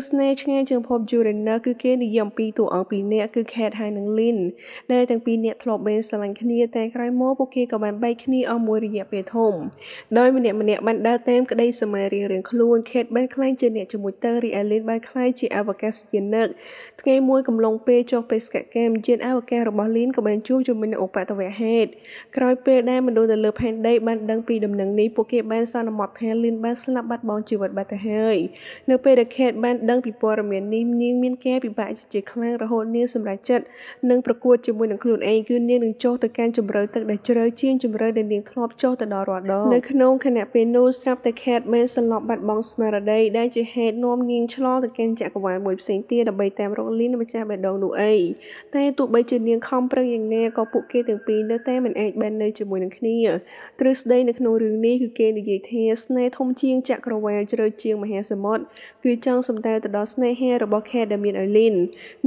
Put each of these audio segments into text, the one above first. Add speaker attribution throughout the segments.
Speaker 1: ស្នេហ៍ឆ្ងាយជាងភពយូរេណសគឺគេនិយាយអំពីតួអង្គពីរនាក់គឺ Kate ហើយនិង Lynn ដែលទាំងពីរនាក់ធ្លាប់បានស្រឡាញ់គ្នាតែក្រោយមកពួកគេក៏បានបែកគ្នាអស់មួយរយៈពេលធំដោយម្នាក់បានដើរតាមក្តីស្រមៃរៀងៗខ្លួន Kate បានក្លាយជាអ្នកជាមួយទៅរីឯ Lynn បានក្លាយជាអវកាសយានិកថ្ងៃមួយកំឡុងពេលចុះបេសកកម្មយានអវកាសរបស់ Lynn ក៏បានជួបជាមួយនឹងឧបទ្ទវហេតុក្រោយពេលដែលមនុស្សនៅលើផែនដីបានដឹងពីដំណឹងនេះពួកគេបានសន្មតថា Lynn បានស្លាប់បាត់បង់ជីវិតបាត់ទៅហើយនៅពេលដែល Kate បានដឹងពីព័ត៌មាននេះនាងមានការពិបាកជាខ្លាំងរហូតនាងសម្រេចចិត្តនឹងប្រកួតជាមួយនឹងខ្លួនឯងគឺនាងនឹងចុះទៅកាន់ជម្រៅទឹកដែលជ្រៅជាងជម្រៅដែលនាងធ្លាប់ចុះទៅដល់រាល់ដងនៅក្នុងខណៈពេលនោះស្រាប់តែ Kate បានសន្លប់បាត់បង់ស្មារតីដែលជាហេតុនាំនាងឆ្លងទៅកាន់ចក្រវាឡមួយផ្សេងទៀតដើម្បីតាមរក Lynn ម្ចាស់បេះដូងនោះអីតែទោះបីជានាងខំប្រឹងយ៉ាងណាក៏ពួកគេទាំងពីរនៅតែមិនអាចបាននៅជាមួយនឹងគ្នាទ្រឹស្ដីនៅក្នុងរឿងនេះគឺគេនិយាយថាស្នេហ៍ធំជាងចក្រវាឡជ្រៅជាងមហាសមុទ្រគឺចង់សំដៅទៅដល់ស្នេហារបស់ Kate ដែលមានឲ្យ Lynn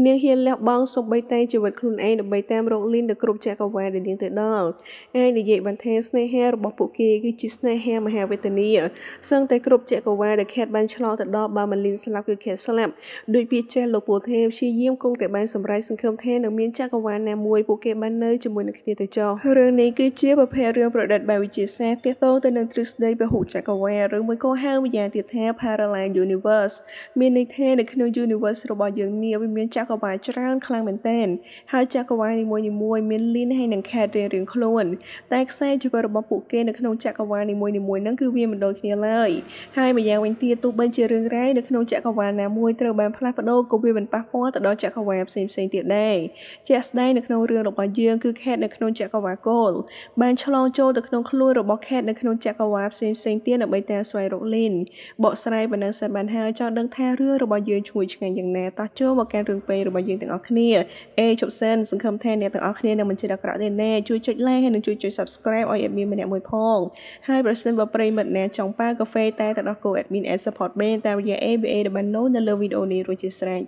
Speaker 1: នាងហ៊ានលះបង់សូម្បីតែជីវិតខ្លួនឯងដើម្បីតាមរក Lynn ទៅគ្រប់ចក្រវាឡដែលនាងទៅដល់អាចនិយាយបានថាស្នេហារបស់ពួកគេគឺជាស្នេហាមហាវេទនាសឹងតែគ្រប់ចក្រវាឡដែល Kate បានឆ្លងទៅដល់បើមិន Lynn ស្លាប់គឺ Kate ស្លាប់ដោយពាក្យចាស់លោកពូថាព្យាយាមគង់តែបានសម្រេចសង្ឃឹមថានឹងមានចក្រវាឡណាមួយពួកគេបាននៅជាមួយនឹងគ្នាទៅចុះរឿងនេះគឺជាប្រភេទរឿងប្រឌិតបែបវិទ្យាសាស្ត្រទាក់ទងទៅនឹងទ្រឹស្ដីពហុចក្រវាឡឬមួយក៏ហៅម្យ៉ាងទៀតថា Parallel Universe មានន័យថានៅក្នុង Universe របស់យើងនេះវាមានចក្រវាឡច្រើនខ្លាំងមែនទែនហើយចក្រវាឡនីមួយៗមាន Lynn ហើយនិង Kate រៀងៗខ្លួនតែខ្សែជីវិតរបស់ពួកគេនៅក្នុងចក្រវាឡនីមួយៗហ្នឹងគឺវាមិនដូចគ្នាឡើយហើយម្យ៉ាងវិញទៀតទោះបីជារឿងរ៉ាវនៅក្នុងចក្រវាឡណាមួយត្រូវបានផ្លាស់ប្ដូរក៏វាមិនប៉ះពាល់ទៅដល់ចក្រវាឡផ្សេងៗទៀតដែរជាក់ស្ដែងនៅក្នុងរឿងរបស់យើងគឺ Kate នៅក្នុងចក្រវាឡ Gold បានឆ្លងចូលទៅក្នុងខ្លួនរបស់ Kate នៅក្នុងចក្រវាឡផ្សេងៗទៀតដើម្បីតាមស្វែងរក Lynn បកស្រាយប៉ុណ្ណឹងសិនបានហើយចង់ដឹងថារឿងរបស់យើងឈ្ងុយឆ្ងាញ់យ៉ាងណាតោះចូលមកកាន់រឿងពេករបស់យើងទាំងអស់គ្នាជប់សិនសង្ឃឹមថាអ្នកទាំងអស់គ្នានឹងមិនចិត្តអាក្រក់ទេណាជួយចុច like ហើយនិងជួយចុច subscribe ឲ្យ admin ម្នាក់មួយផងហើយប្រសិនបើប្រិយមិត្តណាចង់ប៉ាកាហ្វេតែទៅដល់ Go Admin Ad Support Ban តាមរយៈ ABA ដែលបាននៅលើវីដេអូនេះរួចជាស្រេច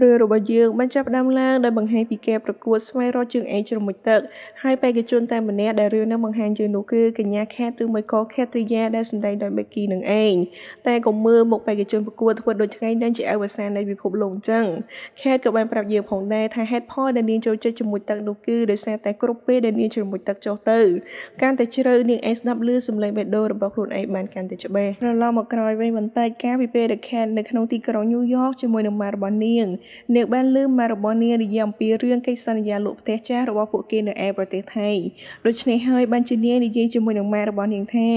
Speaker 1: រឿងរបស់យើងបានចាប់ផ្ដើមឡើងដោយបង្ហាញពីការប្រកួតស្វែងរកជើងឯកជ្រមុជទឹកហើយបេក្ខជនតែម្នាក់ដែលរឿងនឹងបង្ហាញយើងនោះគឺកញ្ញា Kate ឬមួយក៏ Katriya ដែលសម្ដែងដោយ Becky នឹងឯងតែក៏មើលមុខបេក្ខជនប្រកួតធ្វើដូចថ្ងៃនឹងជាអវសាននៃពិភពលោកអញ្ចឹង Kate ក៏បានប្រាប់យើងផងដែរថាហេតុផលដែលនាងចូលចិត្តជ្រមុជទឹកនោះគឺដោយសារតែគ្រប់ពេលដែលនាងជ្រមុជទឹកចុះទៅកាន់តែជ្រៅនាងឯងស្ដាប់ឮសំឡេងបេះដូងរបស់ខ្លួនឯងបានកាន់តែច្បាស់ត្រឡប់មកក្រោយវិញបន្តិចកាលពីពេលដែល Kate នៅក្នុងទីក្រុង New York ជាមួយនឹងម៉ារបស់នាងបានឮម៉ារបស់នាងនិយាយអំពីរឿងកិច្ចសន្យាលក់ផ្ទះចាស់របស់ពួកគេនៅឯប្រទេសថៃដូច្នេះហើយបានជានាងនិយាយជាមួយនឹងម៉ារបស់នាងថា